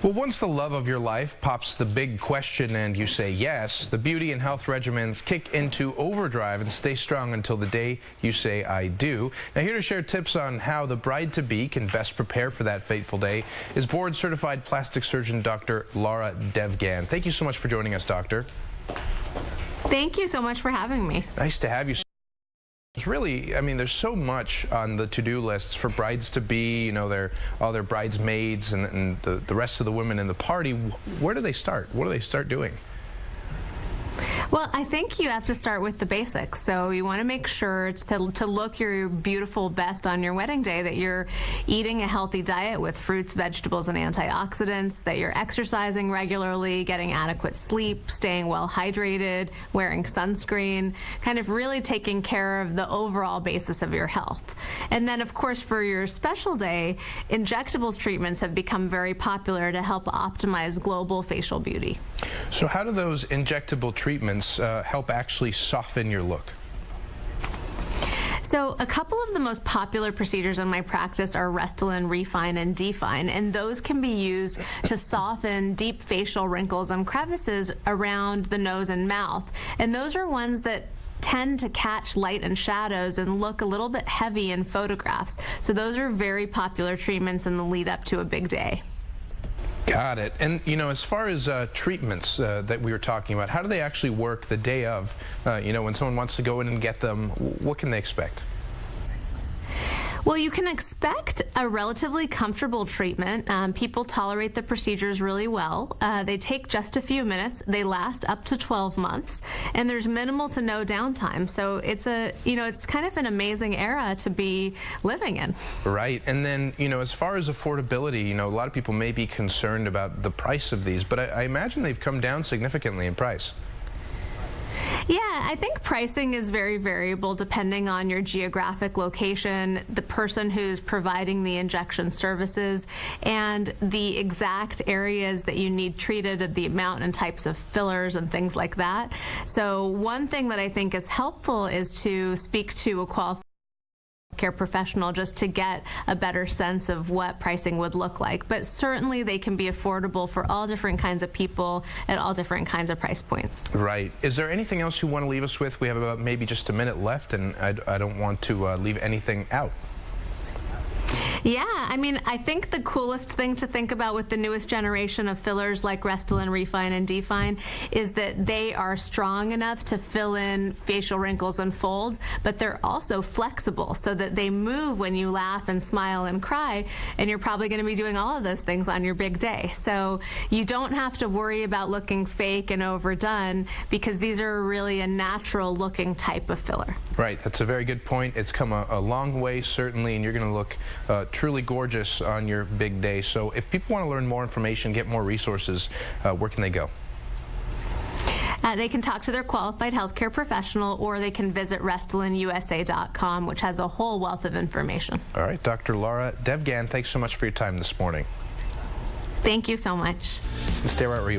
Well, once the love of your life pops the big question and you say yes, the beauty and health regimens kick into overdrive and stay strong until the day you say I do. Now, here to share tips on how the bride-to-be can best prepare for that fateful day is board-certified plastic surgeon Dr. Lara Devgan. Thank you so much for joining us, Doctor. Thank you so much for having me. Nice to have you. It's really, there's so much on the to-do lists for brides-to-be, all their bridesmaids and the rest of the women in the party. Where do they start? What do they start doing? Well, I think you have to start with the basics. So you want to make sure to look your beautiful best on your wedding day, that you're eating a healthy diet with fruits, vegetables, and antioxidants, that you're exercising regularly, getting adequate sleep, staying well hydrated, wearing sunscreen, kind of really taking care of the overall basis of your health. And then, of course, for your special day, injectables treatments have become very popular to help optimize global facial beauty. So how do those injectable treatments help actually soften your look? So a couple of the most popular procedures in my practice are Restylane, Refine, and Define, and those can be used to soften deep facial wrinkles and crevices around the nose and mouth. And those are ones that tend to catch light and shadows and look a little bit heavy in photographs. So those are very popular treatments in the lead up to a big day. Got it. And, as far as treatments that we were talking about, how do they actually work the day of? When someone wants to go in and get them, what can they expect? Well, you can expect a relatively comfortable treatment. People tolerate the procedures really well. They take just a few minutes. They last up to 12 months, and there's minimal to no downtime. So it's it's kind of an amazing era to be living in. Right. And then, as far as affordability, a lot of people may be concerned about the price of these, but I imagine they've come down significantly in price. Yeah, I think pricing is very variable depending on your geographic location, the person who's providing the injection services, and the exact areas that you need treated, the amount and types of fillers and things like that. So one thing that I think is helpful is to speak to a qualified care professional just to get a better sense of what pricing would look like. But certainly they can be affordable for all different kinds of people at all different kinds of price points. Right. Is there anything else you want to leave us with? We have about maybe just a minute left, and I don't want to leave anything out. Yeah, I think the coolest thing to think about with the newest generation of fillers like Restylane, Refine, and Define is that they are strong enough to fill in facial wrinkles and folds, but they're also flexible so that they move when you laugh and smile and cry, and you're probably going to be doing all of those things on your big day. So you don't have to worry about looking fake and overdone, because these are really a natural looking type of filler. Right, that's a very good point. It's come a long way, certainly, and you're going to look truly gorgeous on your big day. So if people want to learn more information, get more resources, where can they go? They can talk to their qualified healthcare professional, or they can visit RestylaneUSA.com, which has a whole wealth of information. All right, Dr. Lara Devgan, thanks so much for your time this morning. Thank you so much. Stay right where you are.